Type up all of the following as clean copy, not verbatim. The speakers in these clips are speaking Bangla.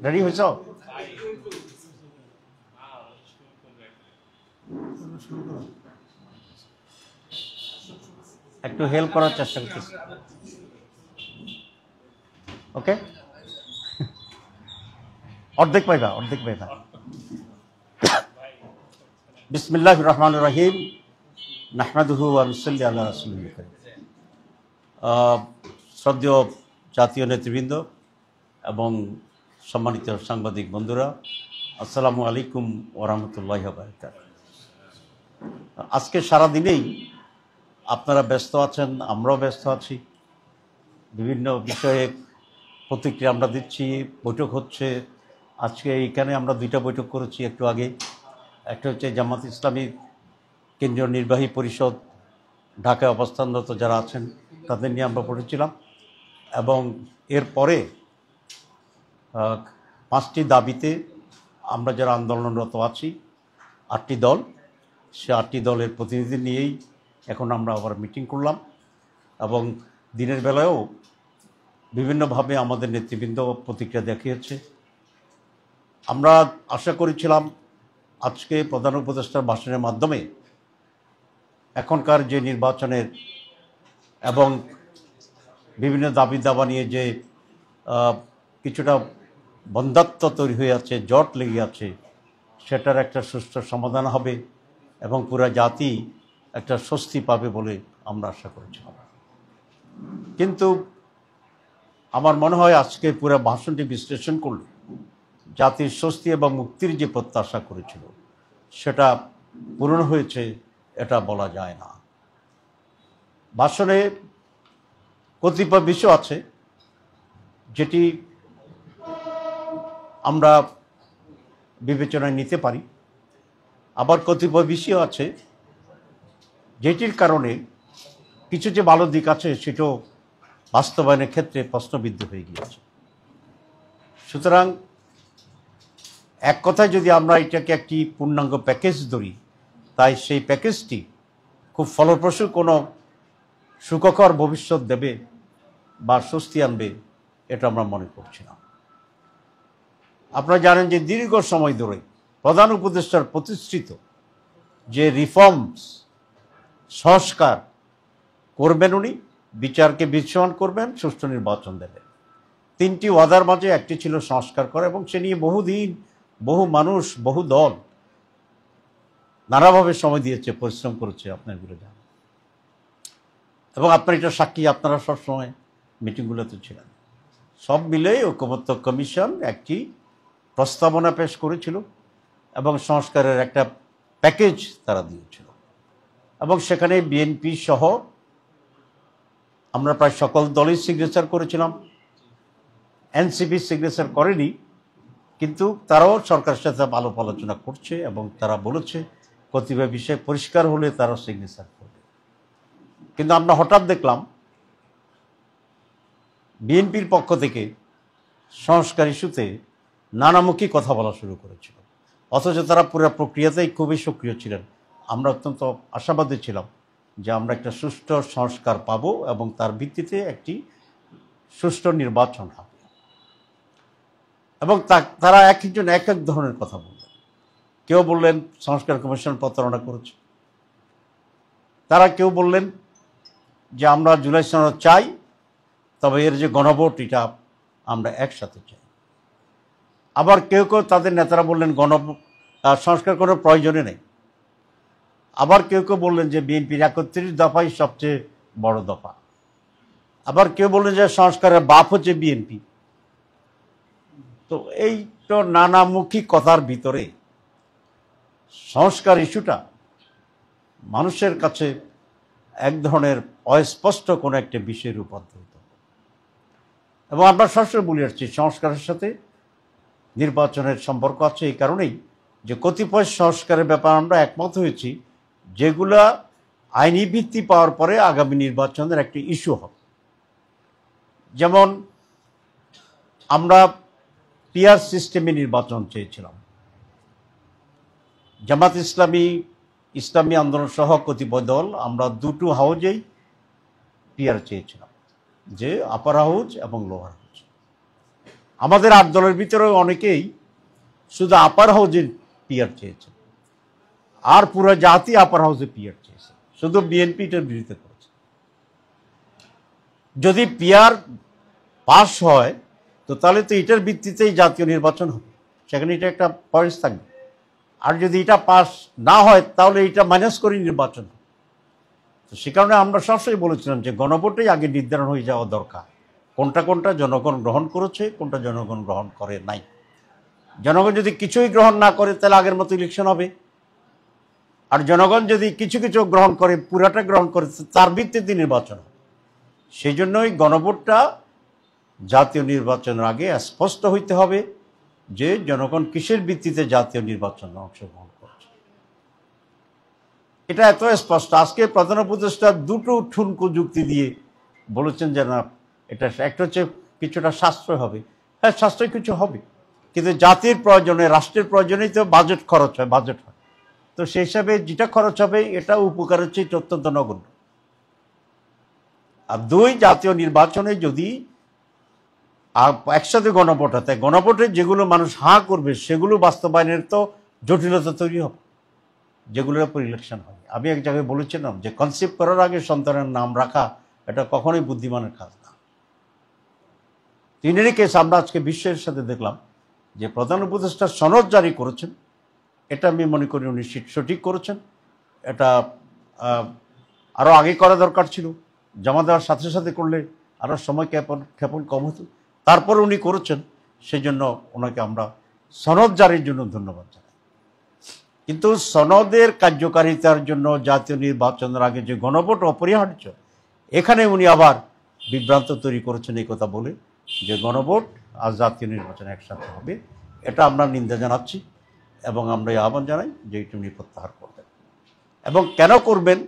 রেডি হয়েছ? একটু হেল্প করার চেষ্টা করতেছি। ওকে, অর্ধেক পাইবা। বিসমিল্লাহির রহমানির রহিম। নাহমাদুহু ওয়া নুসাল্লি আলা রাসূলিল কারীম। শ্রদ্ধেয় জাতীয় নেতৃবৃন্দ এবং সম্মানিত সাংবাদিক বন্ধুরা, আসসালামু আলাইকুম ওয়া রাহমাতুল্লাহি ওয়া বারাকাতুহু। আজকে সারাদিনেই আপনারা ব্যস্ত আছেন, আমরাও ব্যস্ত আছি। বিভিন্ন বিষয়ে প্রতিক্রিয়া আমরা দিচ্ছি, বৈঠক হচ্ছে। আজকে এইখানে আমরা দুইটা বৈঠক করেছি একটু আগে। একটা হচ্ছে জামাত ইসলামী কেন্দ্রীয় নির্বাহী পরিষদ ঢাকায় অবস্থানরত যারা আছেন তাদের নিয়ে আমরা পড়েছিলাম, এবং এরপরে 5টি দাবিতে আমরা যারা আন্দোলনরত আছি 8টি দল, সে 8টি দলের প্রতিনিধি নিয়েই এখন আমরা আবার মিটিং করলাম। এবং দিনের বেলায়ও বিভিন্নভাবে আমাদের নেতৃবৃন্দ প্রতিক্রিয়া দেখিয়েছে। আমরা আশা করেছিলাম আজকে প্রধান উপদেষ্টার ভাষণের মাধ্যমে এখনকার যে নির্বাচনের এবং বিভিন্ন দাবি দাবা নিয়ে যে কিছুটা বন্ধ্যাত্ব তৈরি হয়ে আছে, জট লেগে আছে, সেটার একটা সুষ্ঠু সমাধান হবে এবং পুরা জাতি একটা স্বস্তি পাবে বলে আমরা আশা করেছিলাম। কিন্তু আমার মনে হয় আজকে পুরো ভাষণটি বিশ্লেষণ করলে জাতির স্বস্তি এবং মুক্তির যে প্রত্যাশা করেছিল সেটা পূরণ হয়েছে এটা বলা যায় না। ভাষণে কতিপয় বিষয় আছে যেটি আমরা বিবেচনায় নিতে পারি, আবার কতিপয় বিষয় আছে যেটির কারণে কিছু যে ভালো দিক আছে সেটাও বাস্তবায়নের ক্ষেত্রে প্রশ্নবিদ্ধ হয়ে গিয়েছে। সুতরাং এক কথায় যদি আমরা এটাকে একটি পূর্ণাঙ্গ প্যাকেজ ধরি, তাই সেই প্যাকেজটি খুব ফলপ্রসূ কোনো সুখকর ভবিষ্যৎ দেবে বা স্বস্তি আনবে এটা আমরা মনে করছি না। আপনারা জানেন যে দীর্ঘ সময় ধরে প্রধান উপদেষ্টার প্রতিশ্রুত যে রিফর্মস, সংস্কার করবেন, উনি বিচারকে বিচ্ছিন্ন করবেন, সুষ্ঠু নির্বাচন দেবেন, 3টি ওয়াদার মাঝে একটি ছিল সংস্কার করা, এবং সে নিয়ে বহুদিন বহু মানুষ বহু দল নানাভাবে সময় দিয়েছে, পরিশ্রম করেছে, আপনার গুলো জানেন। এবং আপনার এটা সাক্ষী, আপনারা সবসময় মিটিংগুলোতে ছিলেন। সব মিলে ঐকমত্য কমিশন একটি প্রস্তাবনা পেশ করেছিল এবং সংস্কারের একটা প্যাকেজ তারা দিয়েছিল, এবং সেখানে বিএনপি সহ আমরা প্রায় সকল দলই সিগনেচার করেছিলাম। এনসিপি সিগনেচার করেনি, কিন্তু তারাও সরকারের সাথে আলাপ আলোচনা করছে এবং তারা বলেছে কতিপয় বিষয় পরিষ্কার হলে তারা সিগনেচার করবে। কিন্তু আমরা হঠাৎ দেখলাম বিএনপির পক্ষ থেকে সংস্কার ইস্যুতে নানামুখী কথা বলা শুরু করেছিল, অথচ তারা পুরো প্রক্রিয়াতেই খুবই সক্রিয় ছিলেন। আমরা অত্যন্ত আশাবাদী ছিলাম যে আমরা একটা সুষ্ঠু সংস্কার পাব এবং তার ভিত্তিতে একটি সুষ্ঠু নির্বাচন হবে। এবং তারা এক একজন এক এক ধরনের কথা বললেন। কেউ বললেন সংস্কার কমিশন প্রতারণা করেছে, তারা কেউ বললেন যে আমরা জুলাই সনদ চাই, তবে এর যে গণভোট এটা আমরা একসাথে চাই। আবার কেউ কেউ তাদের নেতারা বললেন সংস্কার কোনো প্রয়োজনে নেই। আবার কেউ কেউ বললেন যে বিএনপির 31 দফাই সবচেয়ে বড় দফা। আবার কেউ বললেন যে সংস্কারের বাপ হচ্ছে বিএনপি। তো এই তো নানামুখী কথার ভিতরে সংস্কার ইস্যুটা মানুষের কাছে এক ধরনের অস্পষ্ট কোনো একটা বিষয়ে রূপান্তরিত। এবং আমরা সবসময় বলে আসছি সংস্কারের সাথে নির্বাচনের সম্পর্ক আছে এই কারণেই যে কতিপয় সংস্কারের ব্যাপারে আমরা একমত হয়েছি যেগুলা আইনি ভিত্তি পাওয়ার পরে আগামী নির্বাচনের একটি ইস্যু হবে। যেমন আমরা পিআর সিস্টেমে নির্বাচন চেয়েছিলাম। জামাত ইসলামী আন্দোলন সহ কতিপয় দল আমরা দুটো হাউজেই পিআর চেয়েছিলাম, যে আপার হাউজ এবং লোয়ার হাউজ। আমাদের 8 দলের ভিতরে অনেকেই শুধু আপার হাউজে পিআর চেয়েছে, আর পুরো জাতি আপার হাউসে পিআর চেয়েছে, শুধু বিএনপি এটার বিরোধিতা করেছে। যদি পিআর পাস হয় তো তাহলে তো এটার ভিত্তিতেই জাতীয় নির্বাচন হবে, সেখানে এটা একটা পয়েন্ট থাকবে। আর যদি এটা পাস না হয় তাহলে এটা মাইনাস করে নির্বাচন হবে। তো সে কারণে আমরা সবসময় বলেছিলাম যে গণভোটেই আগে নির্ধারণ হয়ে যাওয়া দরকার, কোনটা কোনটা জনগণ গ্রহণ করেছে, কোনটা জনগণ গ্রহণ করে নাই। জনগণ যদি কিছুই গ্রহণ না করে তাহলে আগের মতো ইলেকশন হবে, আর জনগণ যদি কিছু কিছু গ্রহণ করে, পুরাটা গ্রহণ করে, তার ভিত্তিতে নির্বাচন হবে। সেই জন্যই গণভোটটা জাতীয় নির্বাচনের আগে স্পষ্ট হইতে হবে যে জনগণ কিসের ভিত্তিতে জাতীয় নির্বাচনে অংশগ্রহণ করছে। এটা এত স্পষ্ট। আজকে প্রধান উপদেষ্টা দুটো ঠুনকো যুক্তি দিয়ে বলেছেন যে না, এটা একটা হচ্ছে কিছুটা সাশ্রয় হবে। হ্যাঁ, সাশ্রয় কিছু হবে, কিন্তু জাতির প্রয়োজনে, রাষ্ট্রের প্রয়োজনেই তো বাজেট খরচ হয়, বাজেট হয়। তো সেই হিসাবে যেটা খরচ হবে এটা উপকারের চেয়ে অত্যন্ত নগণ্য। আর 2, জাতীয় নির্বাচনে যদি একসাথে গণভোট হয়, তাই গণভোটে যেগুলো মানুষ হাঁ করবে সেগুলো বাস্তবায়নের তো জটিলতা তৈরি হবে, যেগুলোর উপর ইলেকশন হয়। আমি এক জায়গায় বলেছিলাম যে কনসেপ্ট করার আগে সন্তানের নাম রাখা এটা কখনোই বুদ্ধিমানের কাজ না। ইন এনি কেস, আমরা আজকে বিশ্বের সাথে দেখলাম যে প্রধান উপদেষ্টা সনদ জারি করেছেন, এটা আমি মনে করি উনি সঠিক করেছেন। এটা আরও আগে করা দরকার ছিল, জমা দেওয়ার সাথে সাথে করলে আরও সময় ক্ষেপণ কম হতো। তারপর উনি করেছেন, সেই জন্য ওনাকে আমরা সনদ জারির জন্য ধন্যবাদ জানাই। কিন্তু সনদের কার্যকারিতার জন্য জাতীয় নির্বাচনের আগে যে গণভোট অপরিহার্য, এখানে উনি আবার বিভ্রান্ত তৈরি করেছেন এই কথা বলে যে গণভোট আর জাতীয় নির্বাচন একসাথে হবে। এটা আমরা নিন্দা জানাচ্ছি এবং আমরা এই আহ্বান জানাই যে এটি উনি প্রত্যাহার করবেন। এবং কেন করবেন,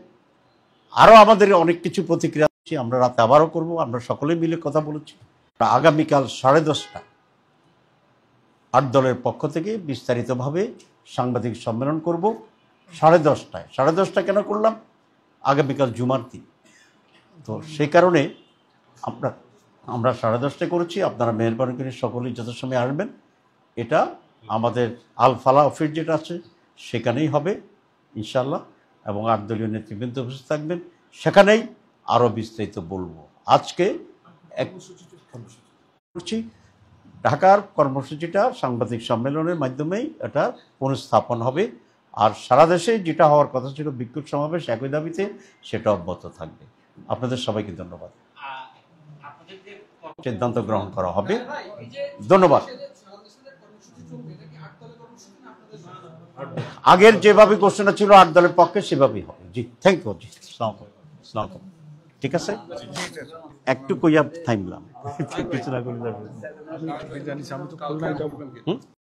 আরও আমাদের অনেক কিছু প্রতিক্রিয়া আছে, আমরা রাতে আবারও করব। আমরা সকলে মিলে কথা বলেছি। আগামীকাল 10:30টায় 8 দলের পক্ষ থেকে বিস্তারিতভাবে সাংবাদিক সম্মেলন করব। 10:30টায়। 10:30 কেন করলাম? আগামীকাল জুমার দিন, তো সেই কারণে আমরা 10:30টায় করেছি। আপনারা মেহরবানি করে সকলেই যথাসময়ে আসবেন। এটা আমাদের আল ফালাহ অফিস যেটা আছে সেখানেই হবে ইনশাল্লাহ, এবং 8 দলীয় নেতৃবৃন্দ উপস্থিত থাকবেন। সেখানেই আরও বিস্তারিত বলবো। আজকে করছি ঢাকার কর্মসূচিটা সাংবাদিক সম্মেলনের মাধ্যমেই এটা পুনঃস্থাপন হবে। আর সারা দেশে যেটা হওয়ার কথা ছিল বিক্ষোভ সমাবেশ একই দাবিতে, সেটা অব্যাহত থাকবে। আপনাদের সবাইকে ধন্যবাদ। সিদ্ধান্ত গ্রহণ করা হবে। ধন্যবাদ। আগের যেভাবে ঘোষণা ছিল 8 দলের পক্ষে সেভাবেই হবে। জি, থ্যাংক ইউ। জি, আসসালামু আলাইকুম। ঠিক আছে, একটু কইয়া থামলাম। কিছু না করলে